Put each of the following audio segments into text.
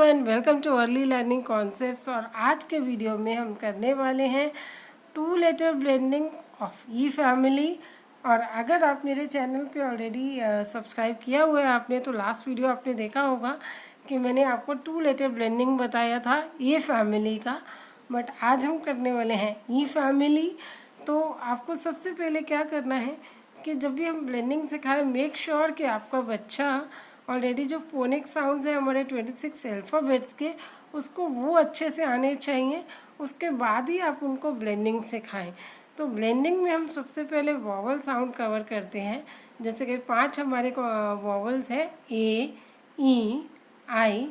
And welcome too early learning concepts. और आज के वीडियो में हम करने वाले हैं 2 letter blending of E family. और अगर आप मेरे चैनल पे ऑलरेडी सब्सक्राइब किया हुआ है आपने, तो लास्ट वीडियो आपने देखा होगा कि मैंने आपको 2 लेटर ब्लेंडिंग बताया था ए फैमिली का। बट आज हम करने वाले हैं ई फैमिली। तो आपको सबसे पहले क्या करना है कि जब भी हम ब्लेंडिंग सिखाएं, मेक श्योर कि आपका बच्चा ऑलरेडी जो फोनिक साउंड्स हैं हमारे 26 अल्फ़ाबेट्स के, उसको वो अच्छे से आने चाहिए। उसके बाद ही आप उनको ब्लेंडिंग सिखाएं। तो ब्लेंडिंग में हम सबसे पहले वॉवल साउंड कवर करते हैं। जैसे कि 5 हमारे वॉवल्स हैं, ए, ई, आई,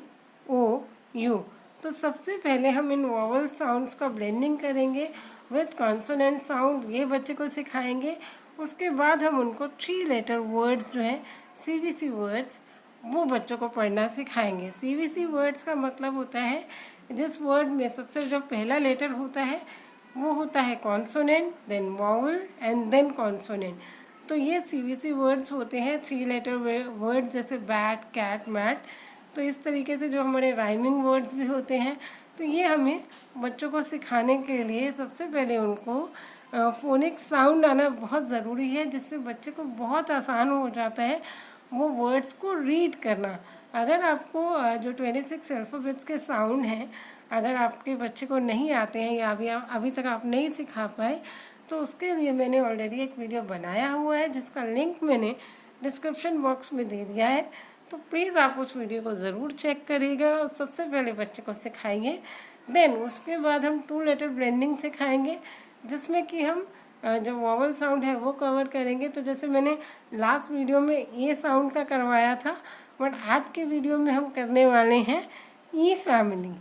ओ, यू। तो सबसे पहले हम इन वॉवल साउंड्स का ब्लेंडिंग करेंगे विथ कॉन्सोनेंट साउंड, ये बच्चे को सिखाएंगे। उसके बाद हम उनको 3 लेटर वर्ड्स जो हैं CBC वर्ड्स, वो बच्चों को पढ़ना सिखाएंगे। CBC वर्ड्स का मतलब होता है जिस वर्ड में सबसे जो पहला लेटर होता है वो होता है consonant, then vowel and then consonant. तो ये CBC वर्ड्स होते हैं 3 लेटर वर्ड्स, जैसे बैट, कैट, मैट। तो इस तरीके से जो हमारे राइमिंग वर्ड्स भी होते हैं। तो ये हमें बच्चों को सिखाने के लिए सबसे पहले उनको फोनिक साउंड आना बहुत ज़रूरी है, जिससे बच्चे को बहुत आसान हो जाता है वो वर्ड्स को रीड करना। अगर आपको जो 26 अल्फ़ाबेट्स के साउंड हैं, अगर आपके बच्चे को नहीं आते हैं या अभी तक आप नहीं सिखा पाए, तो उसके लिए मैंने ऑलरेडी एक वीडियो बनाया हुआ है जिसका लिंक मैंने डिस्क्रिप्शन बॉक्स में दे दिया है। तो प्लीज़ आप उस वीडियो को ज़रूर चेक करिएगा और सबसे पहले बच्चे को सिखाइए। देन उसके बाद हम 2 लेटर ब्लेंडिंग सिखाएंगे, जिसमें कि हम जो वॉवल साउंड है वो कवर करेंगे। तो जैसे मैंने लास्ट वीडियो में ए साउंड का करवाया था, बट आज के वीडियो में हम करने वाले हैं ई फैमिली।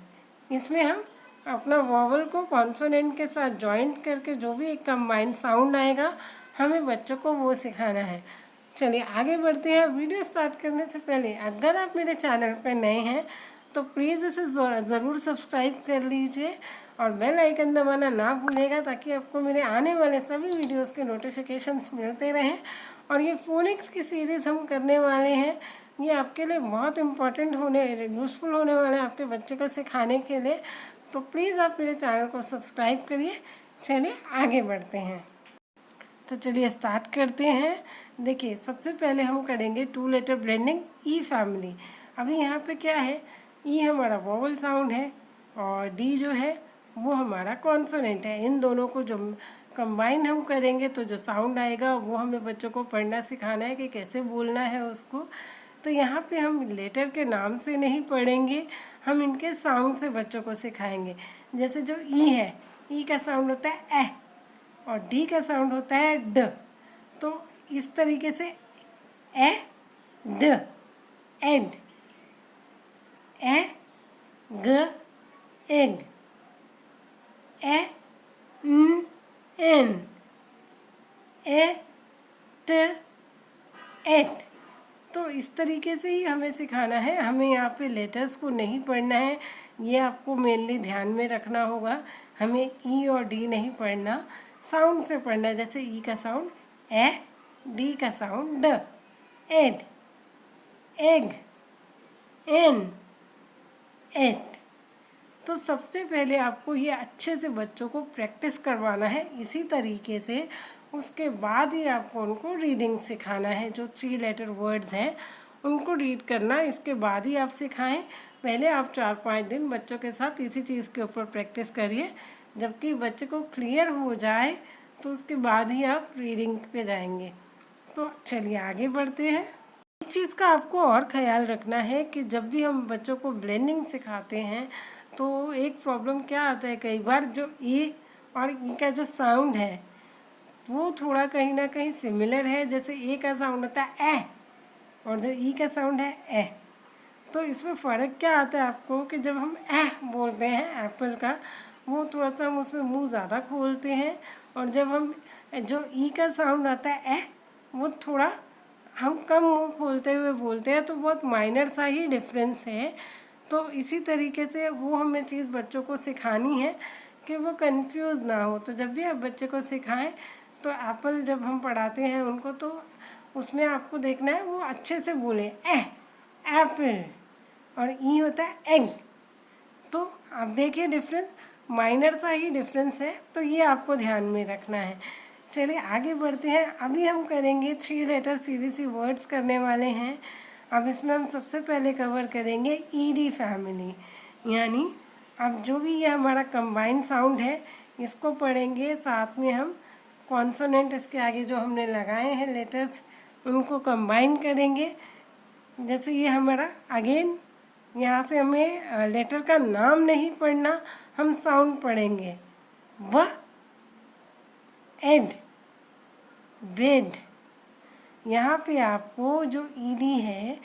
इसमें हम अपना वॉवल को कॉन्सोनेंट के साथ जॉइंट करके जो भी एक कंबाइंड साउंड आएगा, हमें बच्चों को वो सिखाना है। चलिए आगे बढ़ते हैं। वीडियो स्टार्ट करने से पहले अगर आप मेरे चैनल पर नए हैं तो प्लीज़ इसे ज़रूर सब्सक्राइब कर लीजिए और बेल आइकन दबाना ना भूलिएगा, ताकि आपको मेरे आने वाले सभी वीडियोस के नोटिफिकेशंस मिलते रहें। और ये फोनिक्स की सीरीज़ हम करने वाले हैं, ये आपके लिए बहुत इम्पॉर्टेंट यूज़फुल होने वाले हैं आपके बच्चे को सिखाने के लिए। तो प्लीज़ आप मेरे चैनल को सब्सक्राइब करिए। चलिए आगे बढ़ते हैं। तो चलिए स्टार्ट करते हैं। देखिए सबसे पहले हम करेंगे 2 लेटर ब्लेंडिंग ई फैमिली। अभी यहाँ पे क्या है, ई हमारा वॉवल साउंड है और डी जो है वो हमारा कॉन्सोनेंट है। इन दोनों को जो कंबाइन हम करेंगे तो जो साउंड आएगा वो हमें बच्चों को पढ़ना सिखाना है कि कैसे बोलना है उसको। तो यहाँ पे हम लेटर के नाम से नहीं पढ़ेंगे, हम इनके साउंड से बच्चों को सिखाएंगे। जैसे जो ई है, ई का साउंड होता है ए और डी का साउंड होता है ड। तो इस तरीके से ए the, add, A g egg, ए न एन, ए ट एट। तो इस तरीके से ही हमें सिखाना है। हमें यहाँ पे लेटर्स को नहीं पढ़ना है, ये आपको मेनली ध्यान में रखना होगा। हमें ई और डी नहीं पढ़ना, साउंड से पढ़ना है। जैसे ई का साउंड ए, डी का साउंड ड, एड, एग, एन, एट। तो सबसे पहले आपको ये अच्छे से बच्चों को प्रैक्टिस करवाना है इसी तरीके से। उसके बाद ही आपको उनको रीडिंग सिखाना है। जो 3 लेटर वर्ड्स हैं उनको रीड करना, इसके बाद ही आप सिखाएं। पहले आप 4-5 दिन बच्चों के साथ इसी चीज़ के ऊपर प्रैक्टिस करिए। जबकि बच्चे को क्लियर हो जाए तो उसके बाद ही आप रीडिंग पे जाएंगे। तो चलिए आगे बढ़ते हैं। एक चीज़ का आपको और ख्याल रखना है कि जब भी हम बच्चों को ब्लेंडिंग सिखाते हैं तो एक प्रॉब्लम क्या आता है, कई बार जो ए और ई का जो साउंड है वो थोड़ा कहीं ना कहीं सिमिलर है। जैसे ए का साउंड होता है ए और जो ई का साउंड है ए। तो इसमें फ़र्क क्या आता है आपको कि जब हम ए बोलते हैं एप्पल का, वो थोड़ा सा हम उसमें मुंह ज़्यादा खोलते हैं, और जब हम जो ई का साउंड आता है ए, वो थोड़ा हम कम मुंह खोलते हुए बोलते हैं। तो बहुत माइनर सा ही डिफरेंस है। तो इसी तरीके से वो हमें चीज़ बच्चों को सिखानी है कि वो कंफ्यूज ना हो। तो जब भी आप बच्चे को सिखाएं तो एप्पल जब हम पढ़ाते हैं उनको, तो उसमें आपको देखना है वो अच्छे से बोले ए एप्पल, और ई होता है एग, तो आप देखिए डिफरेंस, माइनर सा ही डिफरेंस है, तो ये आपको ध्यान में रखना है। चलिए आगे बढ़ते हैं। अभी हम करेंगे 3 लेटर CBC वर्ड्स करने वाले हैं। अब इसमें हम सबसे पहले कवर करेंगे ED फैमिली, यानी अब जो भी ये हमारा कंबाइंड साउंड है इसको पढ़ेंगे, साथ में हम कॉन्सोनेंट इसके आगे जो हमने लगाए हैं लेटर्स उनको कंबाइन करेंगे। जैसे ये हमारा अगेन, यहाँ से हमें लेटर का नाम नहीं पढ़ना, हम साउंड पढ़ेंगे। व, एड, बेड। यहाँ पे आपको जो ED है,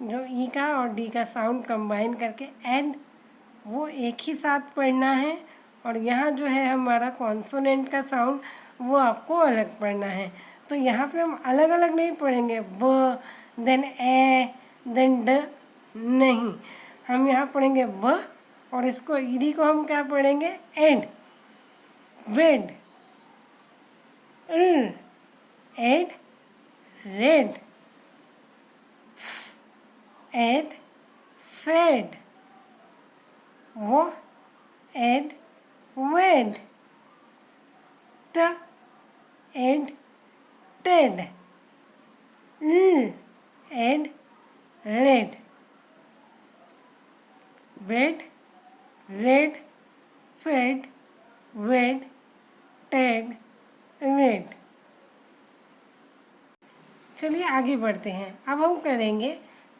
जो ई का और डी का साउंड कंबाइन करके एड, वो एक ही साथ पढ़ना है। और यहाँ जो है हमारा कॉन्सोनेंट का साउंड वो आपको अलग पढ़ना है। तो यहाँ पे हम अलग अलग नहीं पढ़ेंगे, ब देन ए देन ड, नहीं, हम यहाँ पढ़ेंगे ब और इसको ED को हम क्या पढ़ेंगे, ed, bed, ed, red, ed, fed, वो, ed, wed, t, ed, ted, ed, red, bed, red, fed, wed, ted, red. चलिए आगे बढ़ते हैं। अब हम करेंगे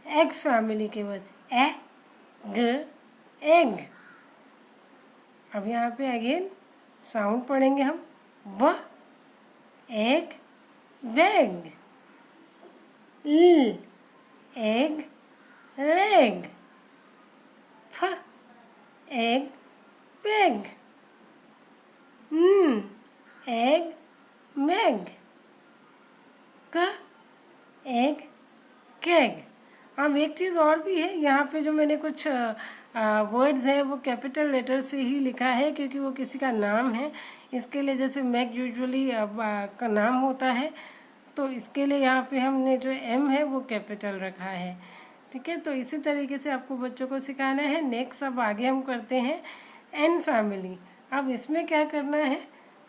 एग फैमिली के वर्ड्स, ए, ग, एग। अब यहाँ पे अगेन साउंड पढ़ेंगे हम, ब, एग, बैग, ल, एग, लेग, फ, एग, बैग, एग, मैग, क, एग, केग। अब एक चीज़ और भी है, यहाँ पे जो मैंने कुछ वर्ड्स हैं वो कैपिटल लेटर से ही लिखा है, क्योंकि वो किसी का नाम है। इसके लिए जैसे मैग यूजुअली का नाम होता है, तो इसके लिए यहाँ पे हमने जो M है वो कैपिटल रखा है। ठीक है, तो इसी तरीके से आपको बच्चों को सिखाना है। नेक्स्ट अब आगे हम करते हैं N फैमिली। अब इसमें क्या करना है,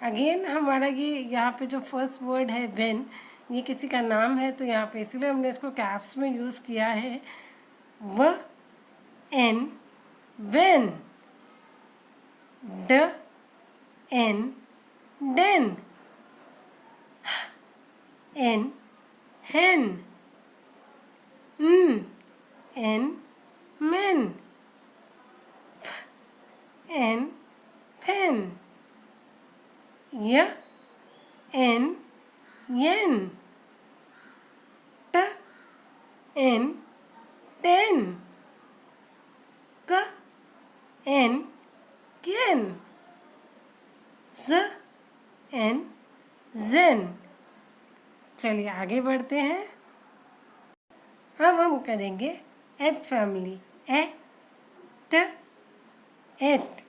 अगेन हमारा ये यहाँ पे जो फर्स्ट वर्ड है वेन, ये किसी का नाम है, तो यहाँ पे इसलिए हमने इसको कैप्स में यूज़ किया है, व, एन, वेन, ड, en, den, en, hen, en, men, en, pen, य, एन, yen, ट, एन, ten, क, एन, कैन, ज, एन, zen। चलिए आगे बढ़ते हैं। अब हम करेंगे एट फैमिली, ए, ट, एट।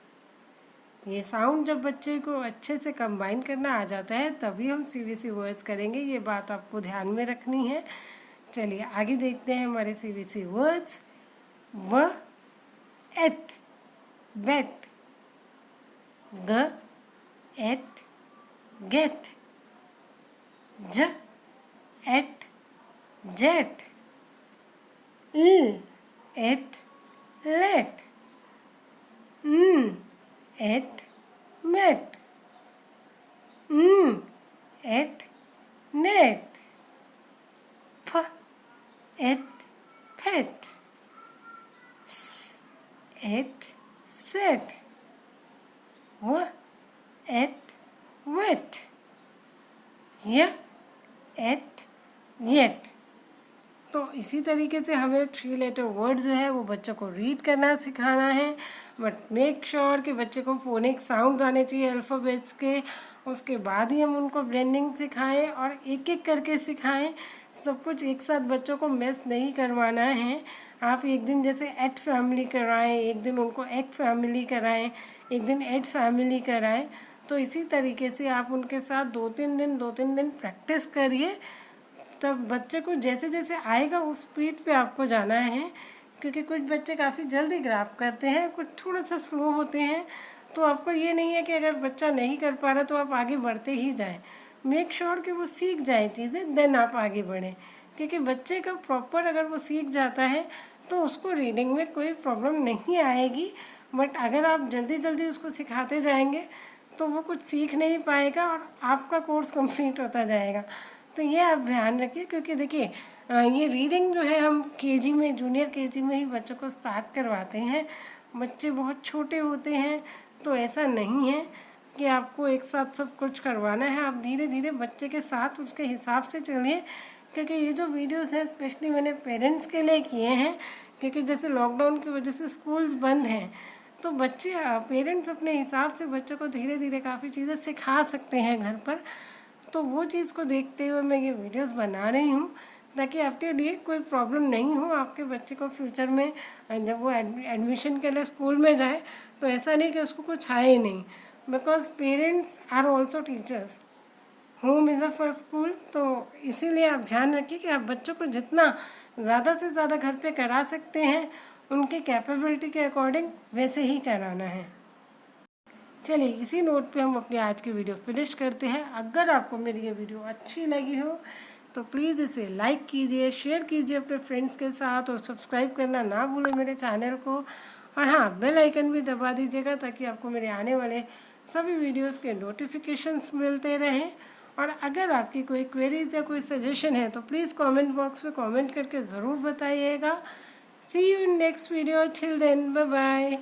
ये साउंड जब बच्चे को अच्छे से कंबाइन करना आ जाता है तभी हम CBC वर्ड्स करेंगे, ये बात आपको ध्यान में रखनी है। चलिए आगे देखते हैं हमारे CBC वर्ड्स। व, एट, बेट, ग, एट, गेट, ज, एट, जेट, ल, et, let, et, met, et, net, फ, एट, फेट, स, एट, सेट, व, एट, वेट, य, एट, येट। तो इसी तरीके से हमें 3 लेटर वर्ड जो है वो बच्चों को रीड करना सिखाना है, बट मेक श्योर कि बच्चे को फोनिक साउंड आने चाहिए अल्फ़ाबेट्स के। उसके बाद ही हम उनको ब्लेंडिंग सिखाएं और एक एक करके सिखाएं। सब कुछ एक साथ बच्चों को मिस नहीं करवाना है। आप एक दिन जैसे एट फैमिली कराएं, एक दिन उनको एग फैमिली कराएं, एक दिन एट फैमिली कराएं। तो इसी तरीके से आप उनके साथ 2-3 दिन प्रैक्टिस करिए, तब बच्चे को जैसे जैसे आएगा उस स्पीड पे आपको जाना है। क्योंकि कुछ बच्चे काफ़ी जल्दी ग्रैब करते हैं, कुछ थोड़ा सा स्लो होते हैं। तो आपको ये नहीं है कि अगर बच्चा नहीं कर पा रहा तो आप आगे बढ़ते ही जाएं। मेक श्योर कि वो सीख जाए चीज़ें, देन आप आगे बढ़ें। क्योंकि बच्चे का प्रॉपर अगर वो सीख जाता है तो उसको रीडिंग में कोई प्रॉब्लम नहीं आएगी। बट अगर आप जल्दी जल्दी उसको सिखाते जाएंगे तो वो कुछ सीख नहीं पाएगा और आपका कोर्स कंप्लीट होता जाएगा। तो ये आप ध्यान रखिए, क्योंकि देखिए ये रीडिंग जो है हम केजी में, जूनियर केजी में ही बच्चों को स्टार्ट करवाते हैं। बच्चे बहुत छोटे होते हैं, तो ऐसा नहीं है कि आपको एक साथ सब कुछ करवाना है। आप धीरे धीरे बच्चे के साथ उसके हिसाब से चलिए। क्योंकि ये जो वीडियोस हैं स्पेशली मैंने पेरेंट्स के लिए किए हैं, क्योंकि जैसे लॉकडाउन की वजह से स्कूल्स बंद हैं, तो बच्चे पेरेंट्स अपने हिसाब से बच्चों को धीरे धीरे काफ़ी चीज़ें सिखा सकते हैं घर पर। तो वो चीज़ को देखते हुए मैं ये वीडियोस बना रही हूँ, ताकि आपके लिए कोई प्रॉब्लम नहीं हो। आपके बच्चे को फ्यूचर में जब वो एडमिशन के लिए स्कूल में जाए तो ऐसा नहीं कि उसको कुछ आए ही नहीं, because parents are also teachers, home is the first school. तो इसीलिए आप ध्यान रखिए कि आप बच्चों को जितना ज़्यादा से ज़्यादा घर पे करा सकते हैं, उनकी कैपेबिलिटी के अकॉर्डिंग वैसे ही कराना है। चलिए इसी नोट पे हम अपनी आज की वीडियो फिनिश करते हैं। अगर आपको मेरी ये वीडियो अच्छी लगी हो तो प्लीज़ इसे लाइक कीजिए, शेयर कीजिए अपने फ्रेंड्स के साथ, और सब्सक्राइब करना ना भूलें मेरे चैनल को। और हाँ, बेल आइकन भी दबा दीजिएगा ताकि आपको मेरे आने वाले सभी वीडियोस के नोटिफिकेशंस मिलते रहें। और अगर आपकी कोई क्वेरीज या कोई सजेशन है तो प्लीज़ कमेंट बॉक्स में कमेंट करके ज़रूर बताइएगा। See you in next video, till then bye bye.